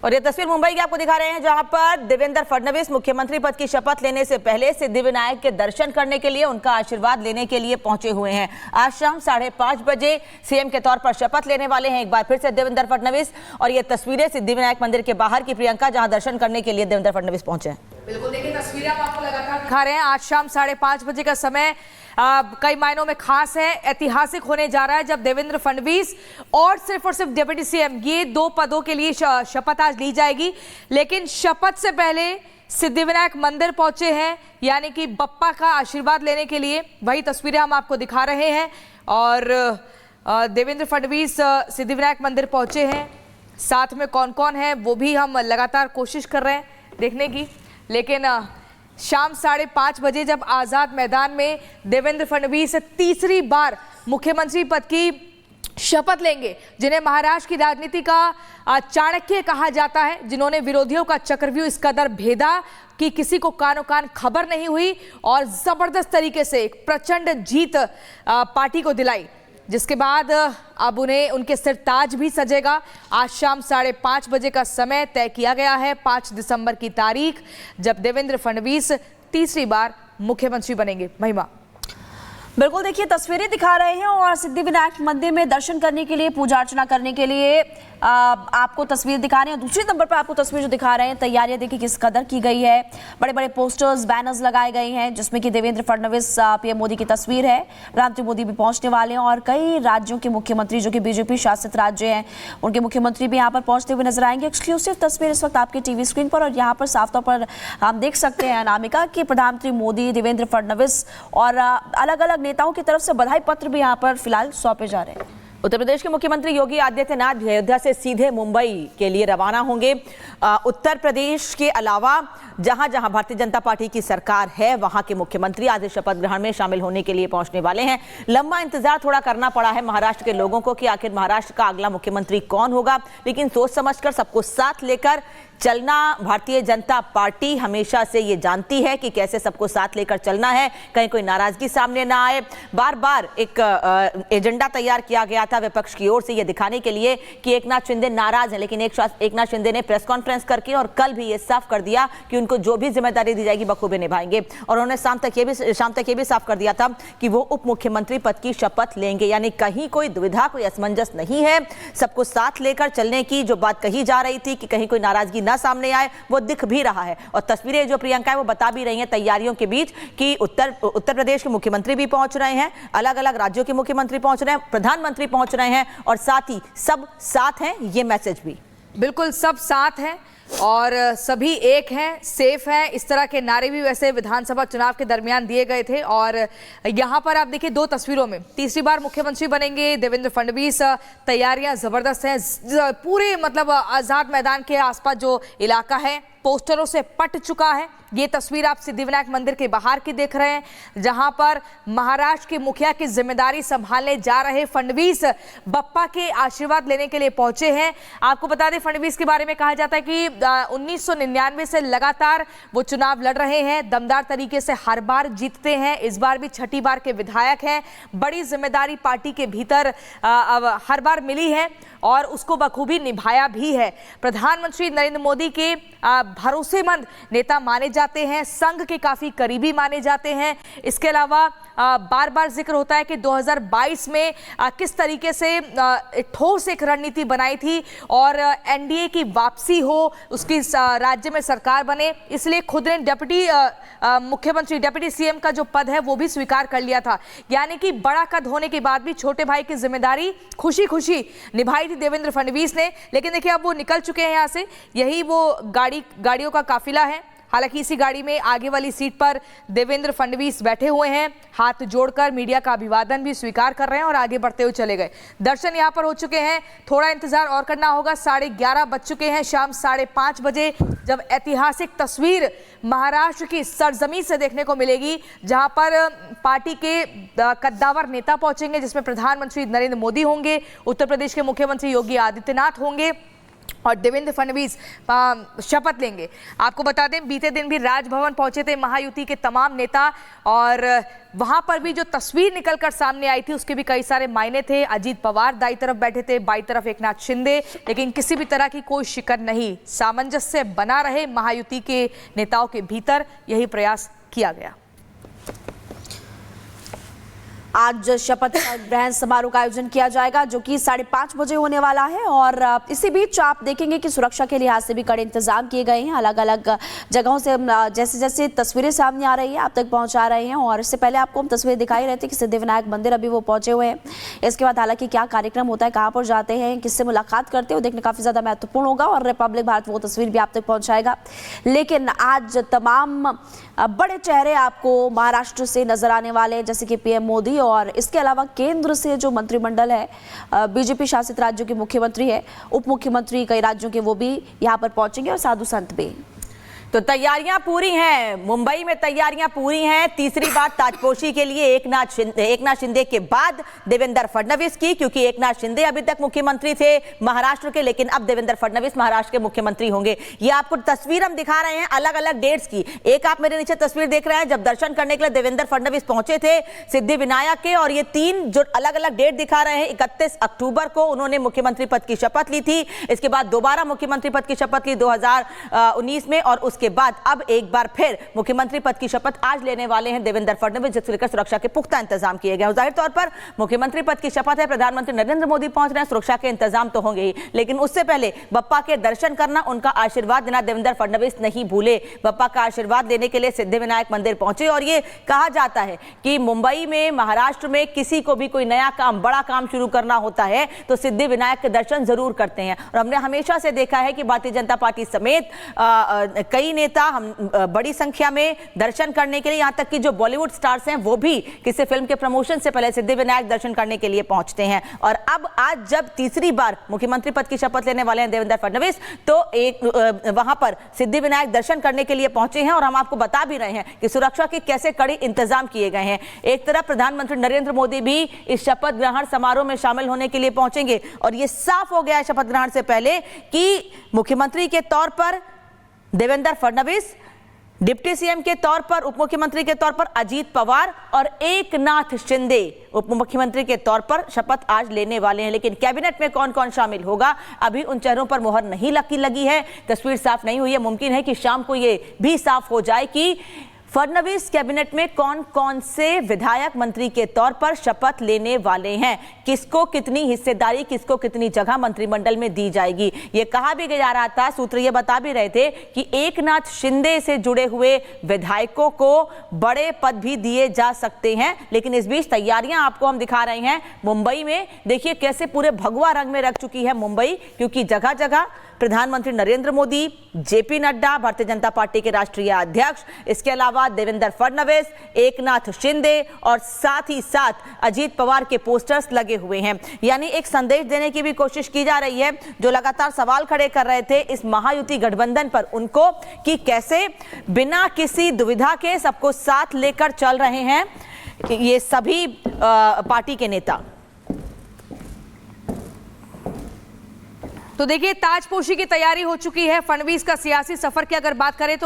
और ये तस्वीर मुंबई की आपको दिखा रहे हैं, जहां पर देवेंद्र फडणवीस मुख्यमंत्री पद की शपथ लेने से पहले सिद्धिविनायक के दर्शन करने के लिए, उनका आशीर्वाद लेने के लिए पहुंचे हुए हैं। आज शाम 5:30 बजे सीएम के तौर पर शपथ लेने वाले हैं एक बार फिर से देवेंद्र फडणवीस। और ये तस्वीरें सिद्धिविनायक मंदिर के बाहर की प्रियंका, जहां दर्शन करने के लिए देवेंद्र फडणवीस पहुंचे हैं। बिल्कुल, देखिए तस्वीरें हम आपको लगातार दिखा रहे हैं। आज शाम 5:30 बजे का समय कई मायनों में खास है, ऐतिहासिक होने जा रहा है, जब देवेंद्र फडणवीस और सिर्फ डिप्टी सीएम, ये 2 पदों के लिए शपथ आज ली जाएगी। लेकिन शपथ से पहले सिद्धिविनायक मंदिर पहुंचे हैं, यानी कि बप्पा का आशीर्वाद लेने के लिए। वही तस्वीरें हम आपको दिखा रहे हैं। और देवेंद्र फडणवीस सिद्धिविनायक मंदिर पहुंचे हैं, साथ में कौन कौन है वो भी हम लगातार कोशिश कर रहे हैं देखने की। लेकिन शाम 5:30 बजे जब आज़ाद मैदान में देवेंद्र फडणवीस तीसरी बार मुख्यमंत्री पद की शपथ लेंगे, जिन्हें महाराष्ट्र की राजनीति का चाणक्य कहा जाता है, जिन्होंने विरोधियों का चक्रव्यूह इस कदर भेदा कि किसी को कानो कान खबर नहीं हुई और जबरदस्त तरीके से एक प्रचंड जीत पार्टी को दिलाई, जिसके बाद अब उन्हें उनके सिर ताज भी सजेगा। आज शाम 5:30 बजे का समय तय किया गया है, 5 दिसंबर की तारीख, जब देवेंद्र फडणवीस तीसरी बार मुख्यमंत्री बनेंगे। महिमा, बिल्कुल, देखिए तस्वीरें दिखा रहे हैं और सिद्धिविनायक मंदिर में दर्शन करने के लिए, पूजा अर्चना करने के लिए आपको तस्वीर दिखा रहे हैं। दूसरे नंबर पर आपको तस्वीर जो दिखा रहे हैं, तैयारियां देखिए किस कदर की गई है। बड़े बड़े पोस्टर्स, बैनर्स लगाए गए हैं, जिसमें कि देवेंद्र फडणवीस, पीएम मोदी की तस्वीर है। प्रधानमंत्री मोदी भी पहुंचने वाले हैं और कई राज्यों के मुख्यमंत्री जो कि बीजेपी शासित राज्य हैं, उनके मुख्यमंत्री भी यहाँ पर पहुंचते हुए नजर आएंगे। एक्सक्लूसिव तस्वीर इस वक्त आपके टीवी स्क्रीन पर, और यहाँ पर साफ तौर पर हम देख सकते हैं अनामिका कि प्रधानमंत्री मोदी, देवेंद्र फडणवीस और अलग अलग नेताओं की तरफ से बधाई पत्र भी यहाँ पर फिलहाल सौंपे जा रहे हैं। उत्तर प्रदेश के मुख्यमंत्री योगी आदित्यनाथ अयोध्या से सीधे मुंबई के लिए रवाना होंगे। उत्तर प्रदेश के अलावा जहां जहां भारतीय जनता पार्टी की सरकार है, वहां के मुख्यमंत्री आज शपथ ग्रहण में शामिल होने के लिए पहुंचने वाले हैं। लंबा इंतजार थोड़ा करना पड़ा है महाराष्ट्र के लोगों को कि आखिर महाराष्ट्र का अगला मुख्यमंत्री कौन होगा, लेकिन सोच समझकर सबको साथ लेकर चलना भारतीय जनता पार्टी हमेशा से ये जानती है कि कैसे सबको साथ लेकर चलना है, कहीं कोई नाराजगी सामने ना आए। बार बार एक एजेंडा तैयार किया गया था विपक्ष की ओर से ये दिखाने के लिए कि एकनाथ शिंदे नाराज हैं, लेकिन एकनाथ शिंदे ने प्रेस कॉन्फ्रेंस करके और कल भी ये साफ कर दिया कि उनको जो भी जिम्मेदारी दी जाएगी बखूबी निभाएंगे। और उन्होंने शाम तक ये भी साफ कर दिया था कि वो उप मुख्यमंत्री पद की शपथ लेंगे, यानी कहीं कोई दुविधा, कोई असमंजस नहीं है। सबको साथ लेकर चलने की जो बात कही जा रही थी कि कहीं कोई नाराजगी ना सामने आए, वो दिख भी रहा है। और तस्वीरें जो प्रियंका है वो बता भी रही हैं तैयारियों के बीच कि उत्तर प्रदेश के मुख्यमंत्री भी पहुंच रहे हैं, अलग अलग राज्यों के मुख्यमंत्री पहुंच रहे हैं, प्रधानमंत्री पहुंच रहे हैं, और साथ ही सब साथ हैं, ये मैसेज भी। बिल्कुल, सब साथ हैं और सभी एक हैं, सेफ हैं, इस तरह के नारे भी वैसे विधानसभा चुनाव के दरमियान दिए गए थे। और यहाँ पर आप देखिए 2 तस्वीरों में तीसरी बार मुख्यमंत्री बनेंगे देवेंद्र फडणवीस। तैयारियां जबरदस्त हैं, पूरे मतलब आज़ाद मैदान के आसपास जो इलाका है पोस्टरों से पट चुका है। ये तस्वीर आप सिद्धिविनायक मंदिर के बाहर की देख रहे हैं, जहां पर महाराष्ट्र के मुखिया की जिम्मेदारी संभालने जा रहे फडणवीस बप्पा के आशीर्वाद लेने के लिए पहुंचे हैं। आपको बता दें, फडणवीस के बारे में कहा जाता है कि 1999 से लगातार वो चुनाव लड़ रहे हैं, दमदार तरीके से हर बार जीतते हैं, इस बार भी 6ठी बार के विधायक हैं। बड़ी जिम्मेदारी पार्टी के भीतर हर बार मिली है और उसको बखूबी निभाया भी है। प्रधानमंत्री नरेंद्र मोदी के भरोसेमंद नेता माने जाते हैं, संघ के काफी करीबी माने जाते हैं। इसके अलावा बार बार जिक्र होता है कि 2022 में किस तरीके से ठोस एक रणनीति बनाई थी और एनडीए की वापसी हो, उसकी राज्य में सरकार बने, इसलिए खुद ने डिप्टी मुख्यमंत्री, डिप्टी सीएम का जो पद है वो भी स्वीकार कर लिया था। यानी कि बड़ा कद होने के बाद भी छोटे भाई की जिम्मेदारी खुशी खुशी निभाई थी देवेंद्र फडणवीस ने। लेकिन देखिए अब वो निकल चुके हैं यहाँ से, यही वो गाड़ियों का काफिला है। हालांकि इसी गाड़ी में आगे वाली सीट पर देवेंद्र फडणवीस बैठे हुए हैं, हाथ जोड़कर मीडिया का अभिवादन भी स्वीकार कर रहे हैं और आगे बढ़ते हुए चले गए। दर्शन यहां पर हो चुके हैं, थोड़ा इंतजार और करना होगा। 11:30 बज चुके हैं, शाम 5:30 बजे जब ऐतिहासिक तस्वीर महाराष्ट्र की सरजमी से देखने को मिलेगी, जहां पर पार्टी के कद्दावर नेता पहुंचेंगे, जिसमें प्रधानमंत्री नरेंद्र मोदी होंगे, उत्तर प्रदेश के मुख्यमंत्री योगी आदित्यनाथ होंगे और देवेंद्र फडणवीस शपथ लेंगे। आपको बता दें बीते दिन भी राजभवन पहुंचे थे महायुति के तमाम नेता और वहां पर भी जो तस्वीर निकलकर सामने आई थी उसके भी कई सारे मायने थे। अजीत पवार दाई तरफ बैठे थे, बाई तरफ एकनाथ शिंदे, लेकिन किसी भी तरह की कोई शिकन नहीं, सामंजस्य बना रहे महायुति के नेताओं के भीतर, यही प्रयास किया गया। आज शपथ ग्रहण समारोह का आयोजन किया जाएगा जो कि 5:30 बजे होने वाला है और इसी बीच आप देखेंगे कि सुरक्षा के लिहाज से भी कड़े इंतजाम किए गए हैं। अलग अलग जगहों से जैसे जैसे तस्वीरें सामने आ रही है आप तक पहुंचा रहे हैं और इससे पहले आपको हम तस्वीरें दिखाई रहे थे कि सिद्धिविनायक मंदिर अभी वो पहुंचे हुए हैं। इसके बाद हालांकि क्या कार्यक्रम होता है, कहाँ पर जाते हैं, किससे मुलाकात करते हैं, वो देखना काफी ज्यादा महत्वपूर्ण होगा और रिपब्लिक भारत वो तस्वीर भी आप तक पहुंचाएगा। लेकिन आज तमाम बड़े चेहरे आपको महाराष्ट्र से नजर आने वाले हैं जैसे कि पीएम मोदी और इसके अलावा केंद्र से जो मंत्रिमंडल है, बीजेपी शासित राज्यों के मुख्यमंत्री है, उप मुख्यमंत्री कई राज्यों के, वो भी यहां पर पहुंचेंगे और साधु संत भी। तो तैयारियां पूरी हैं, मुंबई में तैयारियां पूरी हैं। तीसरी बार ताजपोशी के लिए एकनाथ शिंदे के बाद देवेंद्र फडणवीस की, क्योंकि एकनाथ शिंदे अभी तक मुख्यमंत्री थे महाराष्ट्र के, लेकिन अब देवेंद्र फडणवीस महाराष्ट्र के मुख्यमंत्री होंगे। ये आपको तस्वीर हम दिखा रहे हैं अलग अलग डेट्स की। एक आप मेरे नीचे तस्वीर देख रहे हैं जब दर्शन करने के लिए देवेंद्र फडणवीस पहुंचे थे सिद्धिविनायक के, और ये 3 जो अलग अलग डेट दिखा रहे हैं, 31 अक्टूबर को उन्होंने मुख्यमंत्री पद की शपथ ली थी। इसके बाद दोबारा मुख्यमंत्री पद की शपथ ली 2019 में, और के बाद अब एक बार फिर मुख्यमंत्री पद की शपथ आज लेने वाले हैं देवेंद्र फडणवीस, जिसको लेकर सुरक्षा के पुख्ता इंतजाम किए गए हैं। जाहिर तौर पर मुख्यमंत्री पद की शपथ है, प्रधानमंत्री नरेंद्र मोदी पहुंच रहे हैं, सुरक्षा के इंतजाम तो होंगे ही, लेकिन उससे पहले बप्पा के दर्शन करना, उनका आशीर्वाद देना देवेंद्र फडणवीस नहीं भूले। बप्पा का आशीर्वाद लेने के लिए सिद्धिविनायक मंदिर पहुंचे और ये कहा जाता है कि मुंबई में, महाराष्ट्र में किसी को भी कोई नया काम, बड़ा काम शुरू करना होता है तो सिद्धिविनायक के दर्शन जरूर करते हैं। और हमने हमेशा से देखा है कि भारतीय जनता पार्टी समेत कई नेता हम बड़ी संख्या में दर्शन करने के लिए, यहां तक कि जो बॉलीवुड स्टार्स हैं वो भी किसी फिल्म के प्रमोशन से पहले सिद्धिविनायक दर्शन करने के लिए पहुंचते हैं। और अब आज जब तीसरी बार मुख्यमंत्री पद की शपथ लेने वाले हैं देवेंद्र फडणवीस, तो एक वहां पर सिद्धिविनायक दर्शन करने के लिए पहुंचे हैं। और हम आपको बता भी रहे हैं कि सुरक्षा के कैसे कड़े इंतजाम किए गए हैं। एक तरफ प्रधानमंत्री नरेंद्र मोदी भी इस शपथ ग्रहण समारोह में शामिल होने के लिए पहुंचेंगे और यह साफ हो गया है शपथ ग्रहण से पहले कि मुख्यमंत्री के तौर पर देवेंद्र फडणवीस, डिप्टी सीएम के तौर पर, उप मुख्यमंत्री के तौर पर अजीत पवार और एकनाथ शिंदे उप मुख्यमंत्री के तौर पर शपथ आज लेने वाले हैं। लेकिन कैबिनेट में कौन कौन शामिल होगा, अभी उन चेहरों पर मुहर नहीं लगी है, तस्वीर साफ नहीं हुई है। मुमकिन है कि शाम को ये भी साफ हो जाए कि फडणवीस कैबिनेट में कौन कौन से विधायक मंत्री के तौर पर शपथ लेने वाले हैं, किसको कितनी हिस्सेदारी, किसको कितनी जगह मंत्रिमंडल में दी जाएगी। यह कहा भी जा रहा था, सूत्र ये बता भी रहे थे कि एकनाथ शिंदे से जुड़े हुए विधायकों को बड़े पद भी दिए जा सकते हैं। लेकिन इस बीच तैयारियां आपको हम दिखा रहे हैं मुंबई में। देखिए कैसे पूरे भगवा रंग में रख चुकी है मुंबई, क्योंकि जगह जगह प्रधानमंत्री नरेंद्र मोदी, जेपी नड्डा, भारतीय जनता पार्टी के राष्ट्रीय अध्यक्ष, इसके अलावा देवेंद्र फडणवीस, एकनाथ शिंदे और साथ ही साथ अजीत पवार के पोस्टर्स लगे हुए हैं। यानी एक संदेश देने की भी कोशिश की जा रही है जो लगातार सवाल खड़े कर रहे थे इस महायुति गठबंधन पर उनको, कि कैसे बिना किसी दुविधा के सबको साथ लेकर चल रहे हैं ये सभी पार्टी के नेता। तो देखिए ताजपोशी की तैयारी हो चुकी है। फडणवीस का सियासी सफर की अगर बात करें तो